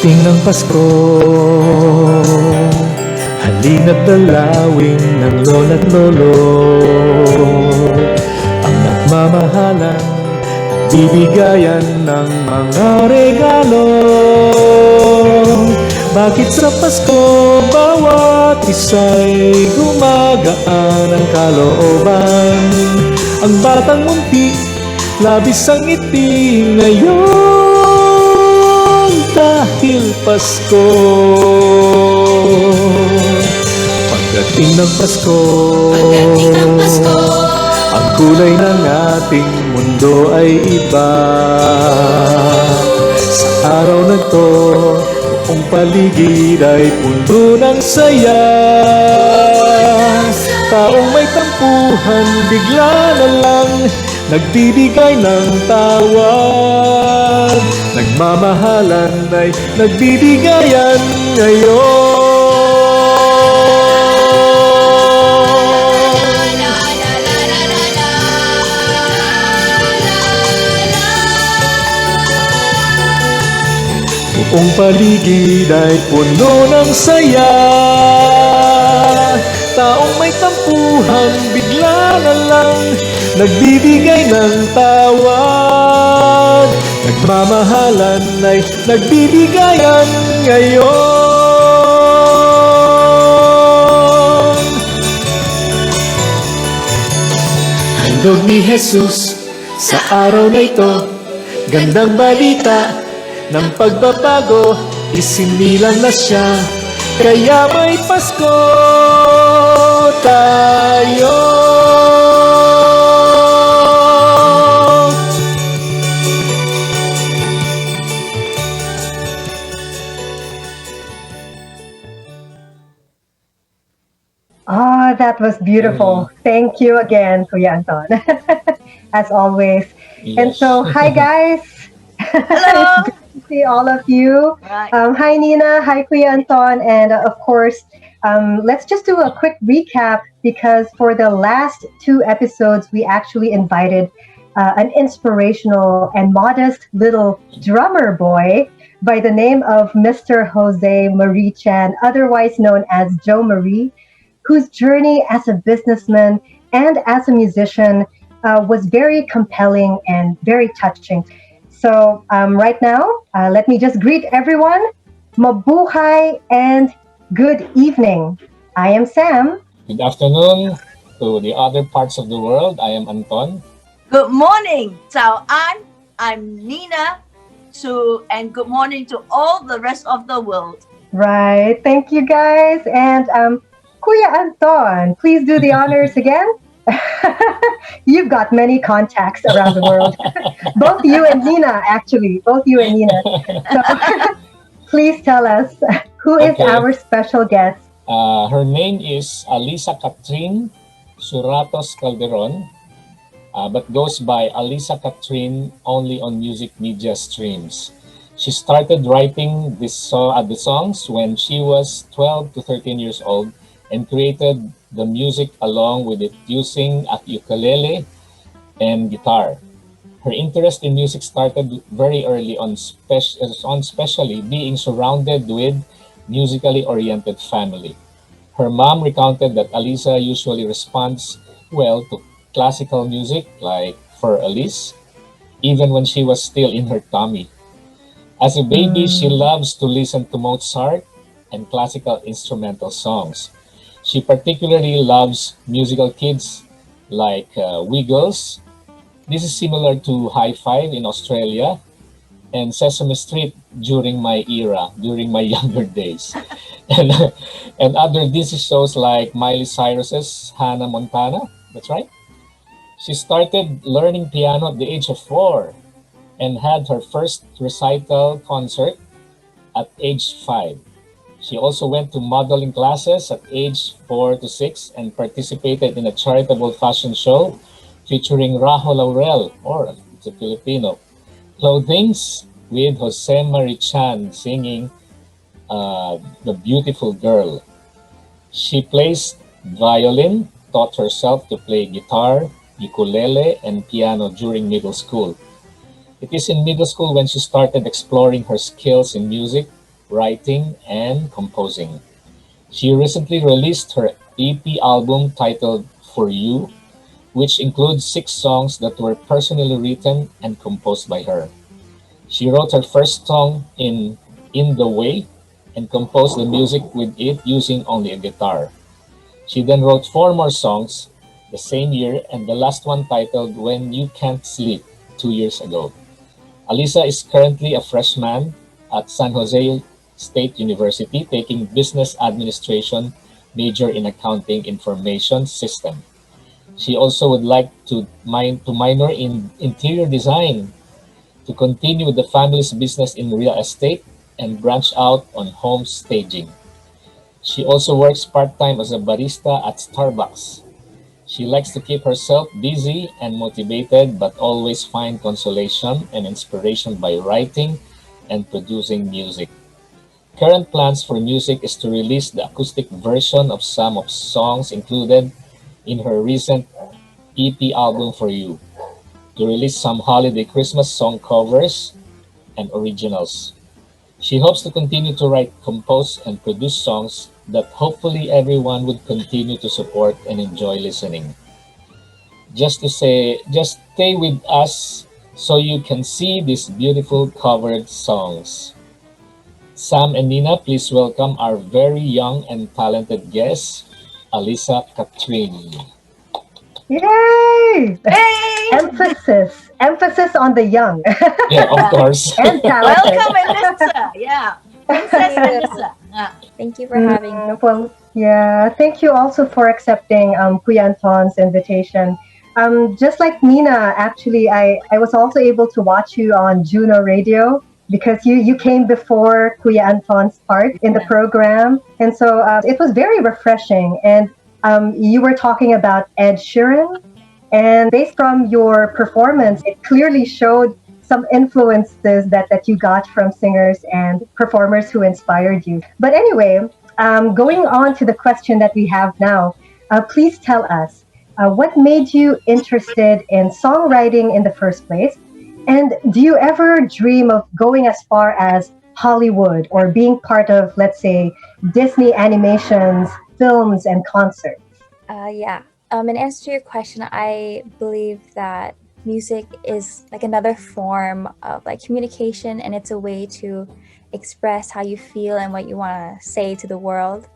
Pagdating ng Pasko, halina't dalawin ng lola't lolo ang nagmamahalan, bibigayan ng mga regalo. Bakit sa Pasko bawat isa'y gumagaan ang kalooban? Ang batang munti, labis ang ngiti ngayon dahil Pasko. Pagdating ng Pasko, ang kulay ng ating mundo ay iba. Sa araw na to, buong paligid ay puno ng saya. Taong may tampuhan, bigla na lang nagbibigay ng tawad. Nagmamahalan ay nagbibigayan ngayon. Buong paligid ay puno ng saya. Taong may tampuhan, bigla na lang nagbibigay ng tawad. Nagmamahalan ay nagbibigayan ngayon. Handog ni Jesus sa araw na ito, gandang balita ng pagbabago, isinilang na siya, kaya may Pasko tayo. Oh, that was beautiful. Thank you again, Kuya Anton, as always. Yes. And so, hi guys. Hello. It's good to see all of you. Right. Hi Nina, hi Kuya Anton, and of course, let's just do a quick recap because for the last 2 episodes, we actually invited an inspirational and modest little drummer boy by the name of Mr. Jose Marie Chan, otherwise known as Joe Marie, whose journey as a businessman and as a musician was very compelling and very touching. So right now, let me just greet everyone. Mabuhay and good evening. I am Sam. Good afternoon to the other parts of the world. I am Anton. Good morning, Chao An. I'm Nina. And good morning to all the rest of the world. Right. Thank you, guys. And Kuya Anton, please do the honors again. You've got many contacts around the world. Both you and Nina, actually. Both you and Nina. So, please tell us, who is Okay. our special guest? Her name is Alisa Catherine Suratos Calderon, but goes by Alisa Catherine only on music media streams. She started writing the songs when she was 12 to 13 years old and created the music along with it using a ukulele and guitar. Her interest in music started very early on, especially being surrounded with musically oriented family. Her mom recounted that Alisa usually responds well to classical music like for Elise, even when she was still in her tummy. As a baby, she loves to listen to Mozart and classical instrumental songs. She particularly loves musical kids like Wiggles. This is similar to High Five in Australia and Sesame Street during my era, during my younger days. and other Disney shows like Miley Cyrus's Hannah Montana. That's right. She started learning piano at the age of 4 and had her first recital concert at age 5. She also went to modeling classes at age 4 to 6 and participated in a charitable fashion show featuring Rajo Laurel, or it's a Filipino, clothings with Jose Marie Chan singing The Beautiful Girl. She plays violin, taught herself to play guitar, ukulele, and piano during middle school. It is in middle school when she started exploring her skills in music writing, and composing. She recently released her EP album titled For You, which includes 6 songs that were personally written and composed by her. She wrote her first song In the Way and composed the music with it using only a guitar. She then wrote 4 more songs the same year, and the last one titled When You Can't Sleep 2 years ago. Alisa is currently a freshman at San Jose State University taking business administration major in accounting information system. She also would like to minor in interior design, to continue with the family's business in real estate, and branch out on home staging. She also works part-time as a barista at Starbucks. She likes to keep herself busy and motivated, but always find consolation and inspiration by writing and producing music. Current plans for music is to release the acoustic version of some of songs included in her recent EP album For You, to release some holiday Christmas song covers and originals. She hopes to continue to write, compose, and produce songs that hopefully everyone would continue to support and enjoy listening. Just stay with us so you can see these beautiful covered songs. Sam and Nina, please welcome our very young and talented guest, Alisa Catherine. Yay! Hey! Emphasis on the young Yeah, of course. and talented. Welcome, Melissa. Yeah. Princess Melissa. Thank you for having me. Well, yeah, thank you also for accepting Kuya Anton's invitation. Just like Nina, actually, I was also able to watch you on Juno Radio because you came before Kuya Anton's part in the program. And so it was very refreshing. And you were talking about Ed Sheeran. And based from your performance, it clearly showed some influences that you got from singers and performers who inspired you. But anyway, going on to the question that we have now, please tell us what made you interested in songwriting in the first place? And do you ever dream of going as far as Hollywood or being part of, let's say, Disney animations, films, and concerts? Yeah. In answer to your question, I believe that music is like another form of like communication, and it's a way to express how you feel and what you want to say to the world.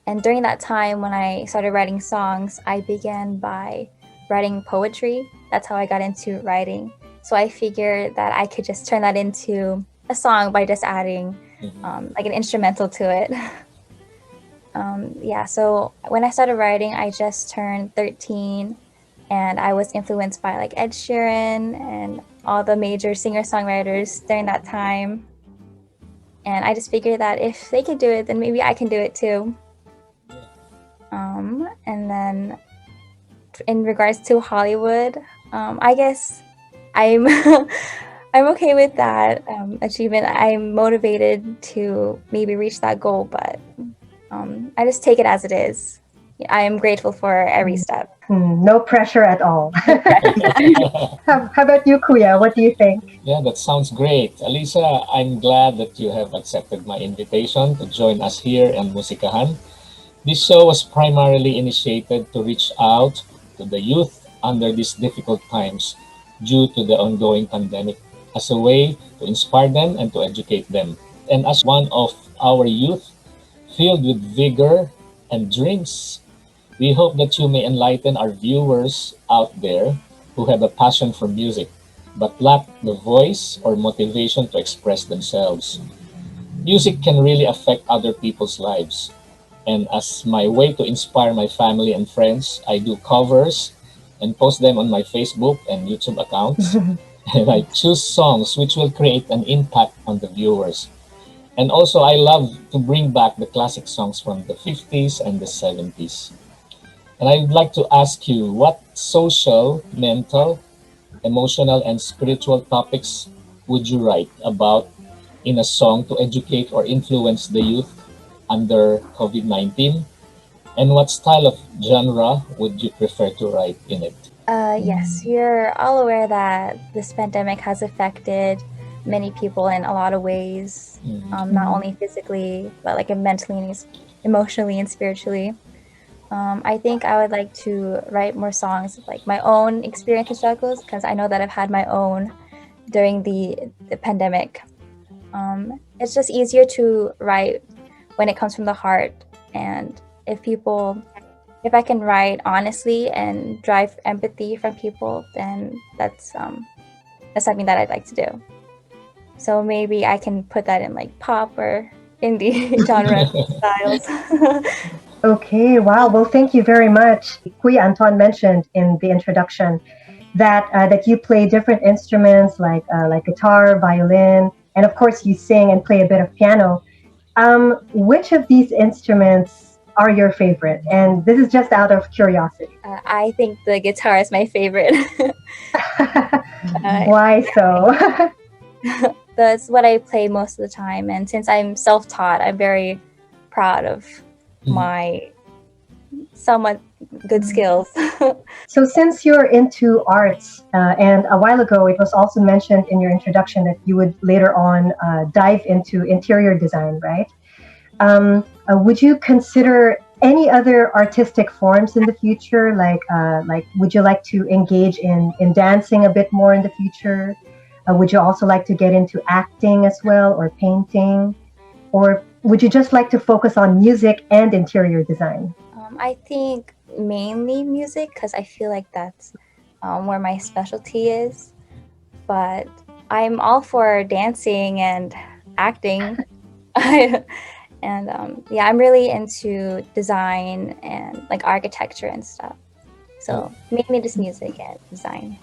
And during that time when I started writing songs, I began by writing poetry. That's how I got into writing. So I figured that I could just turn that into a song by just adding like an instrumental to it. Yeah, so when I started writing, I just turned 13, and I was influenced by like Ed Sheeran and all the major singer-songwriters during that time. And I just figured that if they could do it, then maybe I can do it too. And then in regards to Hollywood, I guess I'm I'm okay with that achievement. I'm motivated to maybe reach that goal, but I just take it as it is. I am grateful for every step. No pressure at all. How about you, Kuya? What do you think? Yeah, that sounds great. Alisa, I'm glad that you have accepted my invitation to join us here on muSiCahAn. This show was primarily initiated to reach out to the youth under these difficult times due to the ongoing pandemic, as a way to inspire them and to educate them. And as one of our youth filled with vigor and dreams, we hope that you may enlighten our viewers out there who have a passion for music but lack the voice or motivation to express themselves. Music can really affect other people's lives. And as my way to inspire my family and friends, I do covers and post them on my Facebook and YouTube accounts. And I choose songs which will create an impact on the viewers. And also, I love to bring back the classic songs from the 50s and the 70s. And I'd like to ask you, what social, mental, emotional, and spiritual topics would you write about in a song to educate or influence the youth under COVID-19? And what style of genre would you prefer to write in it? Yes, you're all aware that this pandemic has affected many people in a lot of ways, not only physically, but like mentally and emotionally and spiritually. I think I would like to write more songs of like my own experience and struggles, because I know that I've had my own during the pandemic. It's just easier to write when it comes from the heart, and if I can write honestly and drive empathy from people, then that's something that I'd like to do. So maybe I can put that in like pop or indie genre styles. Okay, wow. Well, thank you very much. Kuya Anton mentioned in the introduction that you play different instruments like guitar, violin, and of course you sing and play a bit of piano. Which of these instruments are your favorite? And this is just out of curiosity. I think the guitar is my favorite. Why so? That's what I play most of the time, and since I'm self-taught, I'm very proud of my somewhat good skills. So, since you're into arts, and a while ago it was also mentioned in your introduction that you would later on dive into interior design, right? Would you consider any other artistic forms in the future? Like, would you like to engage in dancing a bit more in the future? Would you also like to get into acting as well, or painting? Or would you just like to focus on music and interior design? I think mainly music, because I feel like that's where my specialty is. But I'm all for dancing and acting. And yeah, I'm really into design and like architecture and stuff. So mainly just music and design.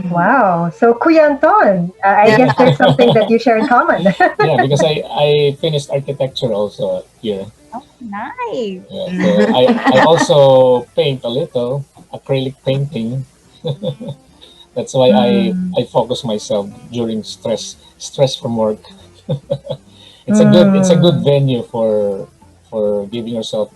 Wow. So, Kuya Anton, I Yeah. guess there's something that you share in common. Yeah, because I finished architecture also here. Oh, nice. Yeah, so I also paint a little acrylic painting. That's why I focus myself during stress from work. It's a good venue for giving yourself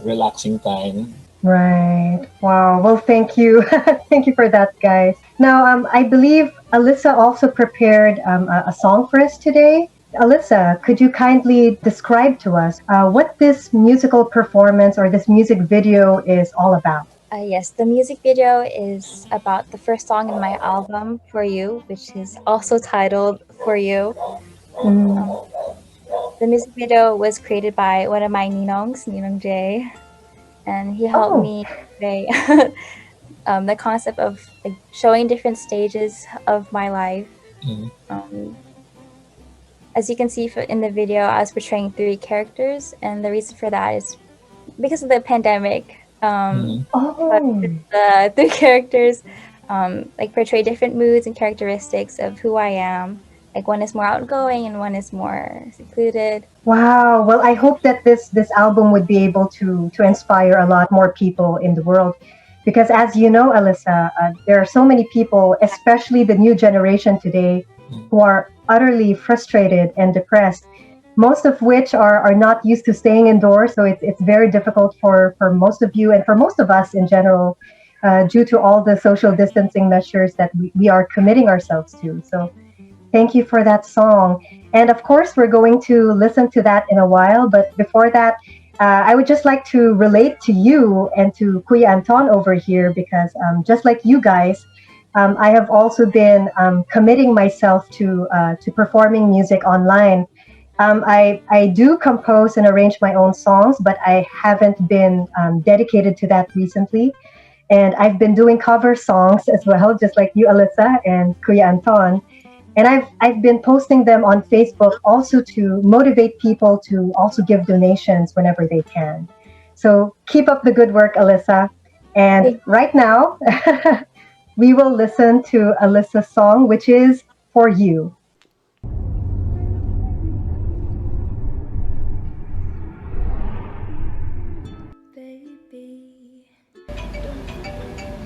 relaxing time. Right. Wow. Well, thank you. Thank you for that, guys. Now, I believe Alyssa also prepared a song for us today. Alyssa, could you kindly describe to us what this musical performance or this music video is all about? Yes, the music video is about the first song in my album, For You, which is also titled For You. Mm. Um, the music video was created by one of my ninongs, Ninong J, and he helped Oh, me convey the concept of like showing different stages of my life. Mhm. As you can see in the video, I was portraying 3 characters, and the reason for that is because of the pandemic. Mhm. But oh. the 3 characters like portray different moods and characteristics of who I am. Like one is more outgoing and one is more secluded. Wow. Well, I hope that this album would be able to inspire a lot more people in the world, because as you know, Alyssa, there are so many people, especially the new generation today, who are utterly frustrated and depressed. Most of which are not used to staying indoors, so it's very difficult for most of you and for most of us in general, due to all the social distancing measures that we are committing ourselves to. So thank you for that song. And of course, we're going to listen to that in a while. But before that, I would just like to relate to you and to Kuya Anton over here, because just like you guys, I have also been committing myself to performing music online. I do compose and arrange my own songs, but I haven't been dedicated to that recently. And I've been doing cover songs as well, just like you, Alyssa, and Kuya Anton. And I've been posting them on Facebook also to motivate people to also give donations whenever they can. So keep up the good work, Alyssa. And right now, we will listen to Alyssa's song, which is For You. Baby, don't forget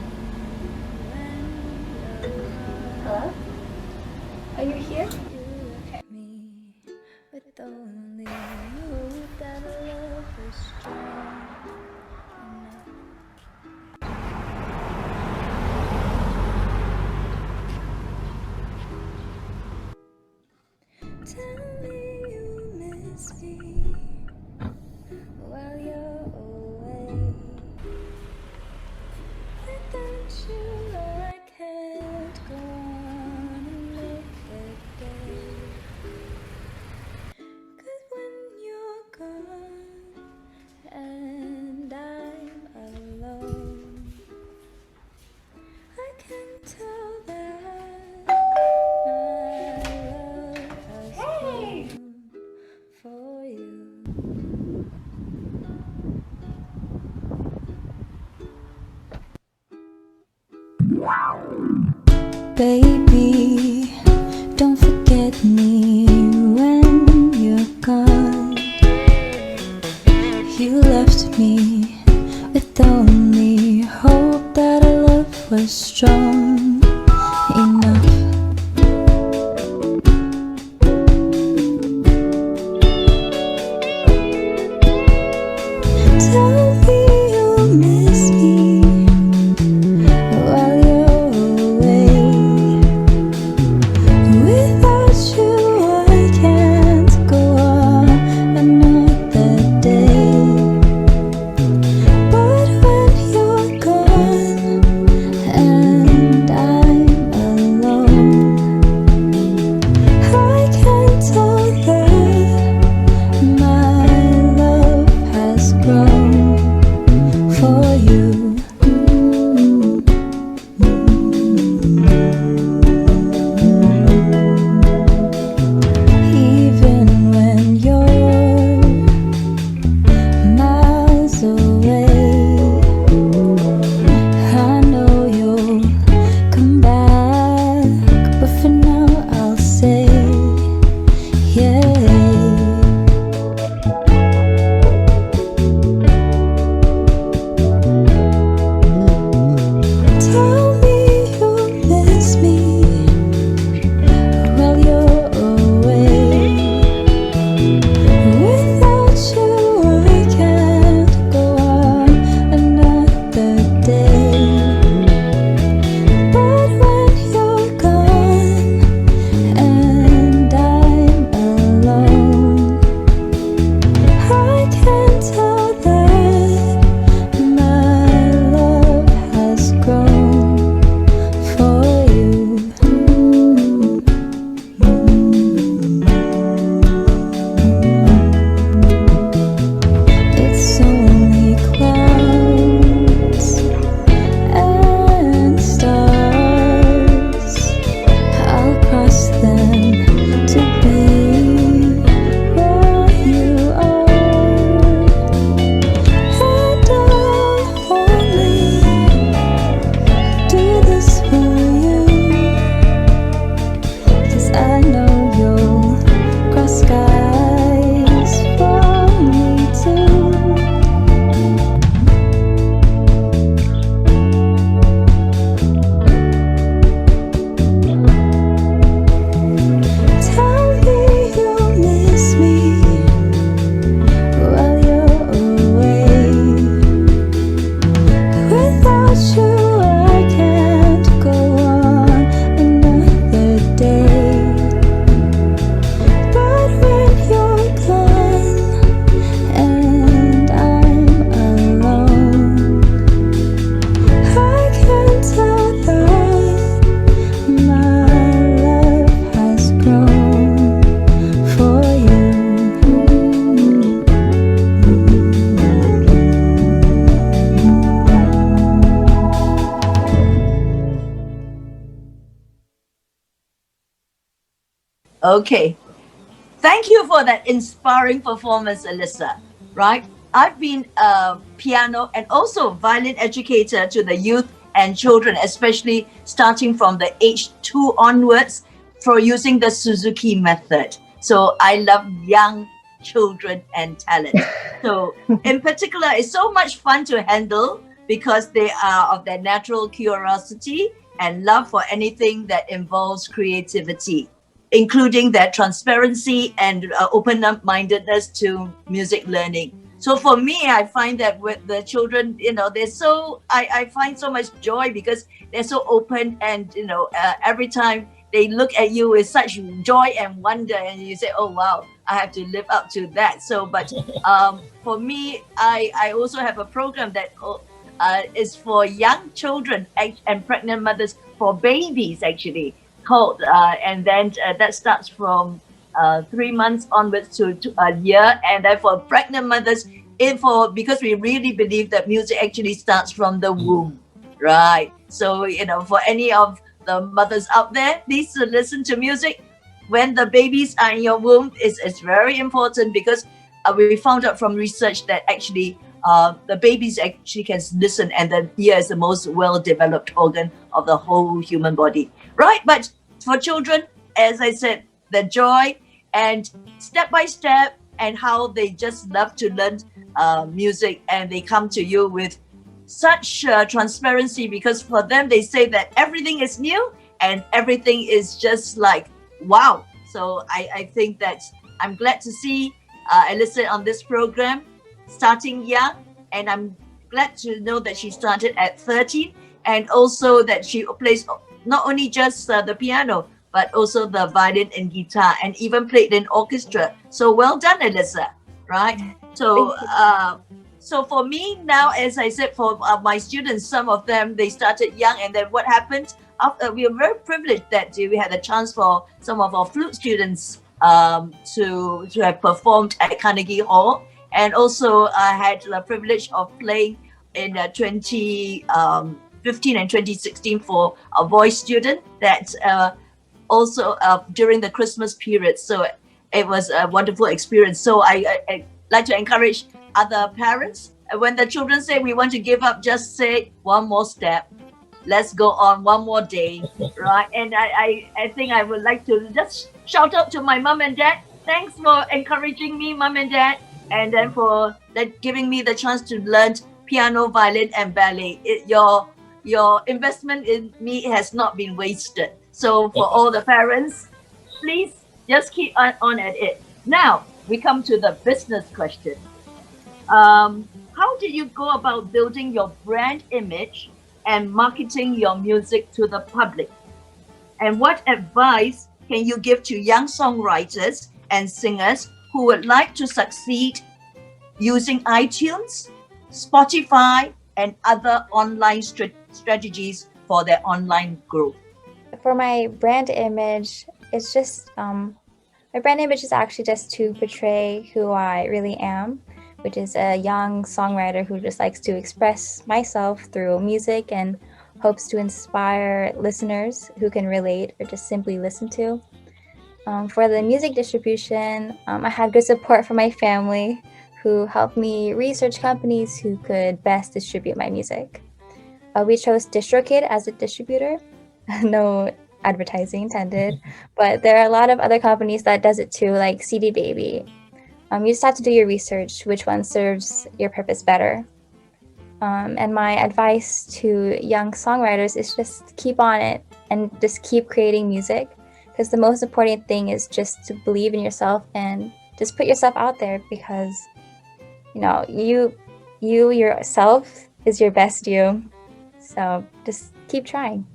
when Hello? Are you here? you left me with only hope that love was strong enough. tell that my love has grown for you. Baby, don't forget me when you're gone. You left me with only hope that our love was strong enough. Tell me you'll miss me while you're away. Without you, I can't go on another day. But when you're gone and I'm alone, I can tell that my love has grown for you. Even when you're miles away, I know you'll come back, but for now I'll say, yeah. Tell me you'll miss me while you're away. Without you, I can't go on another day. But when you're gone and I'm alone, I can tell that my love has grown for you. It's only clouds and stars. I'll cross them to be where you are. And I'll only do this for you, 'cause I know you'll cross skies for me too. Tell me you'll miss me while you're away. Without you, I can't go on another day. But when you're gone and I'm alone, I can tell that my love has grown for you. Okay. Thank you for that inspiring performance, Alyssa. Right? I've been a piano and also violin educator to the youth and children, especially starting from the age 2 onwards, for using the Suzuki method. So I love young children and talent. So in particular, it's so much fun to handle because they are of their natural curiosity and love for anything that involves creativity, including their transparency and open-mindedness to music learning. So for me, I find that with the children, they're I find so much joy because they're so open, and, every time they look at you with such joy and wonder, and you say, oh, wow, I have to live up to that. So, but for me, I also have a program that is for young children and pregnant mothers, for babies actually, called, and then that starts from 3 months onwards to a year, and then for pregnant mothers, because we really believe that music actually starts from the womb, right? So, for any of the mothers out there, please listen to music when the babies are in your womb. It's very important because we found out from research that actually the babies actually can listen, and the ear is the most well-developed organ of the whole human body, right? But for children, as I said, the joy and step by step, and how they just love to learn music, and they come to you with such transparency, because for them they say that everything is new and everything is just like wow. So I think that I'm glad to see Alyssa on this program starting young, and I'm glad to know that she started at 13, and also that she plays not only just the piano but also the violin and guitar, and even played in orchestra. So well done, Alyssa, right? So Thank you. so for me now, as I said, for my students, some of them, they started young, and then what happened after, we are very privileged that we had a chance for some of our flute students to have performed at Carnegie Hall, and also I had the privilege of playing in 2015 and 2016 for a voice student that also during the Christmas period. So it was a wonderful experience. So I like to encourage other parents, when the children say we want to give up, just say one more step. Let's go on one more day, right? And I think I would like to just shout out to my mom and dad. Thanks for encouraging me, mom and dad, and then for giving me the chance to learn piano, violin, and ballet. Your investment in me has not been wasted. So for all the parents, please just keep on at it. Now we come to the business question. How did you go about building your brand image and marketing your music to the public? And what advice can you give to young songwriters and singers who would like to succeed using iTunes, Spotify, and other online strategies for their online growth? For my brand image, it's just my brand image is actually just to portray who I really am, which is a young songwriter who just likes to express myself through music and hopes to inspire listeners who can relate or just simply listen to. For the music distribution, I had good support from my family who helped me research companies who could best distribute my music. We chose DistroKid as a distributor. No advertising intended, but there are a lot of other companies that does it too, like CD Baby. You just have to do your research, which one serves your purpose better. And my advice to young songwriters is just keep on it and just keep creating music, because the most important thing is just to believe in yourself and just put yourself out there, because you yourself is your best you. So just keep trying.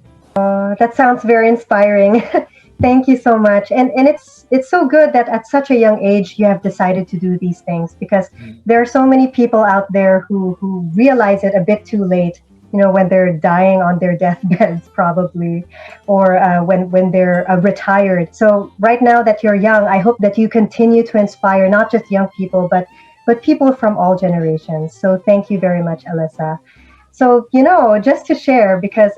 That sounds very inspiring. Thank you so much. And it's so good that at such a young age you have decided to do these things, because there are so many people out there who realize it a bit too late, when they're dying on their deathbeds probably, or when they're retired. So right now that you're young, I hope that you continue to inspire not just young people, but people from all generations. So thank you very much, Alyssa. So, just to share, because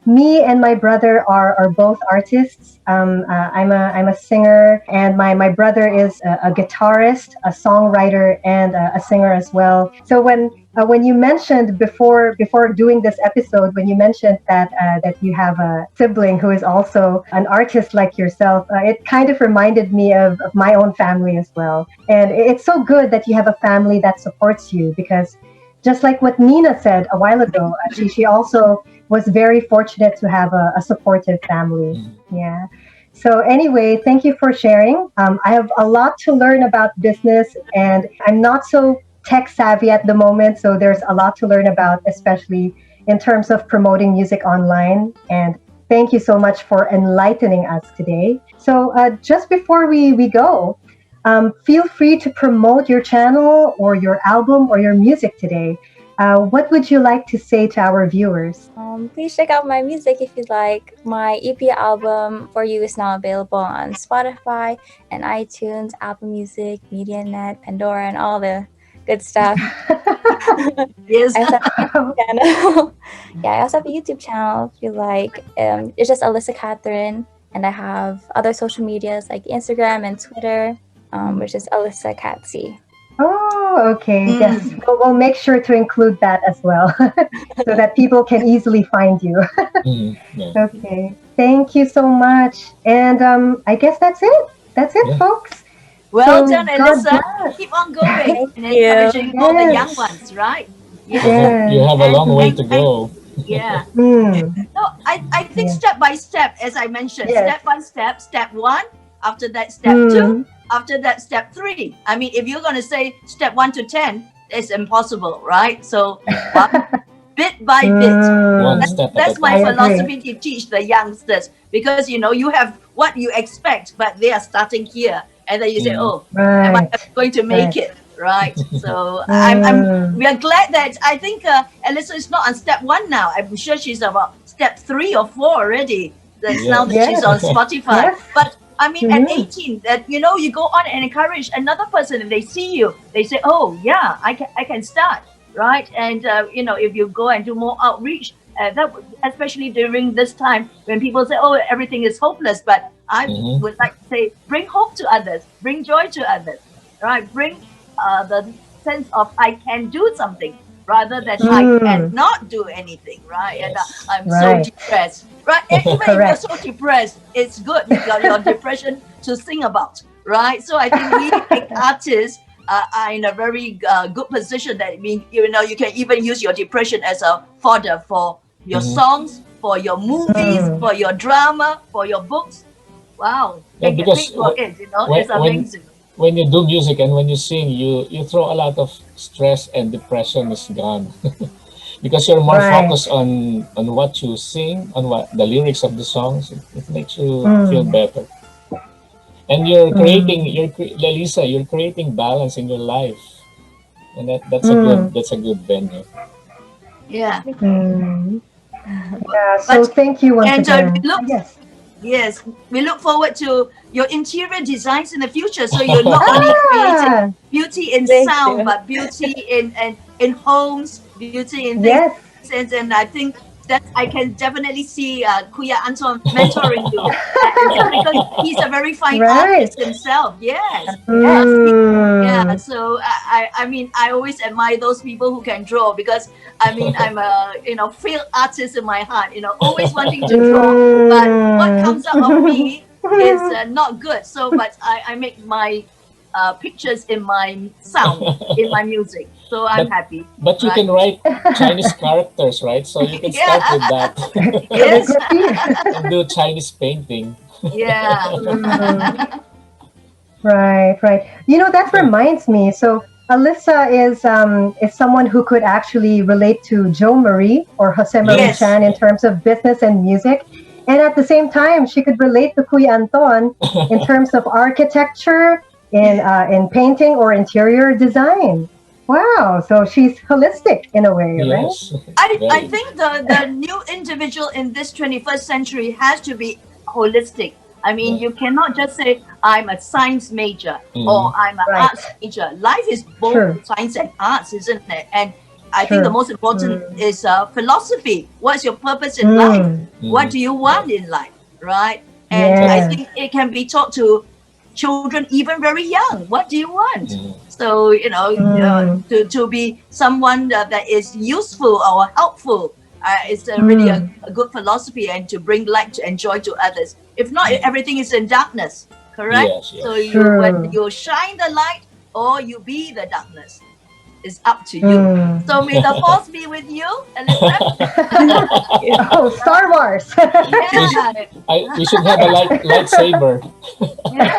me and my brother are both artists. I'm a singer, and my brother is a guitarist, a songwriter, and a singer as well. So when you mentioned before doing this episode, when you mentioned that you have a sibling who is also an artist like yourself, it kind of reminded me of my own family as well. And it's so good that you have a family that supports you, because just like what Nina said a while ago, she also was very fortunate to have a supportive family. Yeah. So anyway, thank you for sharing. I have a lot to learn about business, and I'm not so tech savvy at the moment. So there's a lot to learn about, especially in terms of promoting music online. And thank you so much for enlightening us today. So just before we go, feel free to promote your channel or your album or your music today. What would you like to say to our viewers? Please check out my music if you'd like. My EP album For You is now available on Spotify and iTunes, Apple Music, MediaNet, Pandora, and all the good stuff. Yes. I sent my channel. Yeah, I also have a YouTube channel if you like. It's just Alyssa Catherine, and I have other social medias like Instagram and Twitter, which is Alyssa Catsy. Oh, okay. Yes, Mm. we'll make sure to include that as well, so that people can easily find you. Yeah. Okay. Thank you so much. And I guess that's it. That's it, Yeah. folks. Well So done, God Alyssa. bless. Keep on going Thank and you. encouraging all the young Yes. ones, right? You Yeah. have you Yes. have a long way to And go. yeah. Mm. No, I think Yeah. step by step, as I mentioned, Yes. step by step, step one, after that, step two, Mm. after that, step three. I mean, if you're going to say step 1 to 10, it's impossible, right? So, one bit by bit. One Mm. step at a That's my I time. agree. philosophy to teach the youngsters because you have what you expect, but they are starting here, and then you say, Mm. "Oh, am I Right. ever going to make Right. it?" Right? So Mm. we are glad that I think Alyssa is not on step one now. I'm sure she's about step 3 or 4 already. That's now that Yes. she's Yes. on Spotify. Yes. But I mean, at Mm. 18, that you go on and encourage another person, and they see you, they say, "Oh, yeah, I can start." Right? And if you go and do more outreach, especially during this time when people say, "Oh, everything is hopeless," but I Hmm. would like to say, bring hope to others, bring joy to others, right? Bring the sense of I can do something rather than Yes. I Mm. cannot do anything, right? And Yes. I'm so Right. depressed, right? And even if you're Correct. so depressed, it's good. You got your depression to sing about, right? So I think we like artists are in a very good position that you can even use your depression as a fodder for your Hmm. songs, for your movies, Mm. for your drama, for your books. Wow, Yeah, can get because paid for it. when It's when amazing. when you do music and when you sing, you throw a lot of stress and depression is gone because you're more Right. focused on what you sing, on what the lyrics of the songs. It makes you feel Mm. better, and you're creating Mm. Lisa, you're creating balance in your life, and Mm. that's a good venue. Yeah, Mm. Yeah. So but thank you once and again. we look Yes. yes, we look forward to your interior designs in the future. So you're not only creating Ah. beauty in Thank sound, you. but beauty in homes, beauty in things. Yes. And I think that I can definitely see Kuya Anton mentoring you, and so because he's a very fine Right. artist himself. Yes, Yes. yeah, Mm. so I mean I always admire those people who can draw because I mean I'm a field artist in my heart, always wanting to draw, but what Mm. comes out of me is not good. So, but I make my pictures in my sound, in my music. So I'm but happy, but you right? can write Chinese characters, right? So you can start with Yeah, that yes, Calligraphy. and do Chinese painting. yeah. Mm. Right, right. That reminds me. So Alyssa is someone who could actually relate to Joe Marie or Jose Marie Yes. Yes, Chan in terms of business and music, and at the same time, she could relate to Kuya Anton in terms of architecture, in painting or interior design. Wow, so she's holistic in a way, right? Yes. I Very. think the new individual in this 21st century has to be holistic. I mean, Yeah. you cannot just say I'm a science major or Hmm. I'm an Right. arts major. Life is both True. science and arts, isn't it? And I think the True. most important Mm. is philosophy. What's your purpose in life? Mm. What Hmm. do you Right. want in life? Right? And I But Yes. think it can be taught to children even very young. What do you want? mhm. So Mm. to be someone that is useful or helpful is really Mm. a good philosophy, and to bring light and joy to others. If not, Mhm. everything is in darkness. Correct. Yes, So yes. you whether True. you shine the light or you be the darkness is up to you. Mm. So may the force be with you, Alyssa. Oh, Star Wars. we, sh- Yeah, we should have a lightsaber. yeah.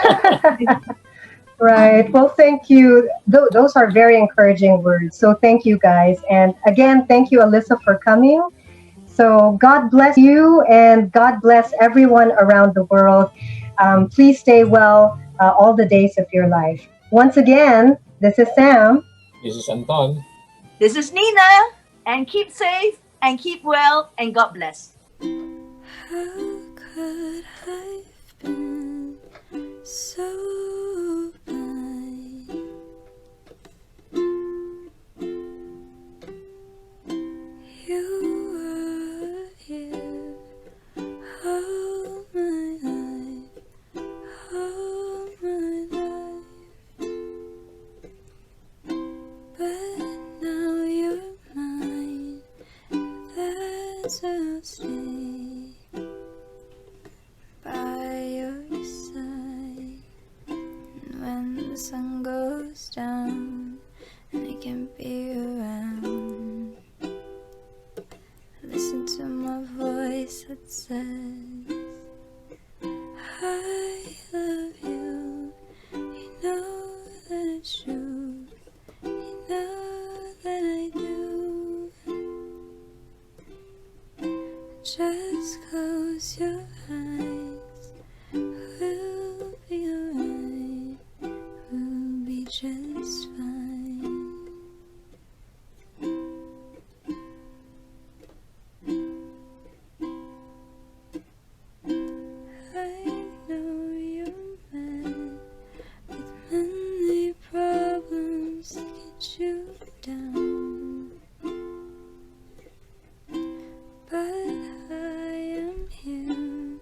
Right. Well, thank you. Those are very encouraging words. So thank you guys. And again, thank you, Alyssa, for coming. So God bless you and God bless everyone around the world. Please stay well all the days of your life. Once again, this is Sam. This is Anton. This is Nina, and keep safe and keep well, and God bless. How could I've been so blind? stay by your side. And when the sun goes down and I can't be around, listen to my voice that says, I love you. You know that it's true. You know that I do. Just close your eyes. We'll be alright. We'll be just fine. I know you're mad with many problems to get you down, but I am here.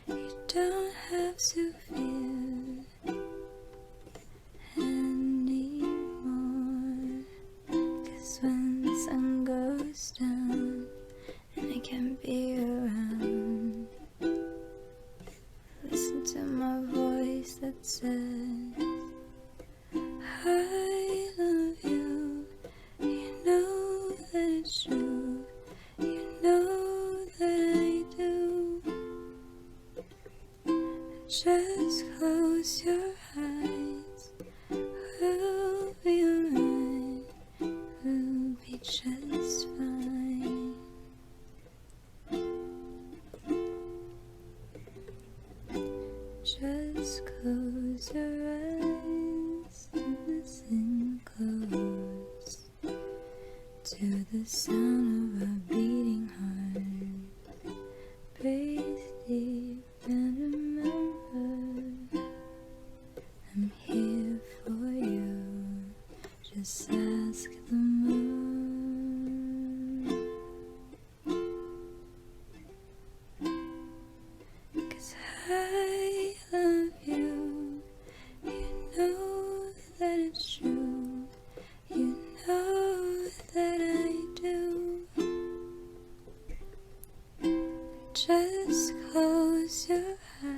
You don't have to fear anymore. 'Cause when the sun goes down and I can't be around, listen to my voice that says, I love you. You know that it's true. You know that I do. Just close your eyes. We'll be alright. We'll be just fine. Just close your eyes and listen close to the sound of a beating heart. Breathe deep and remember, I'm here for you. Just ask the moon. 'Cause I love you. You know that it's true. You know that I do. Just close your eyes.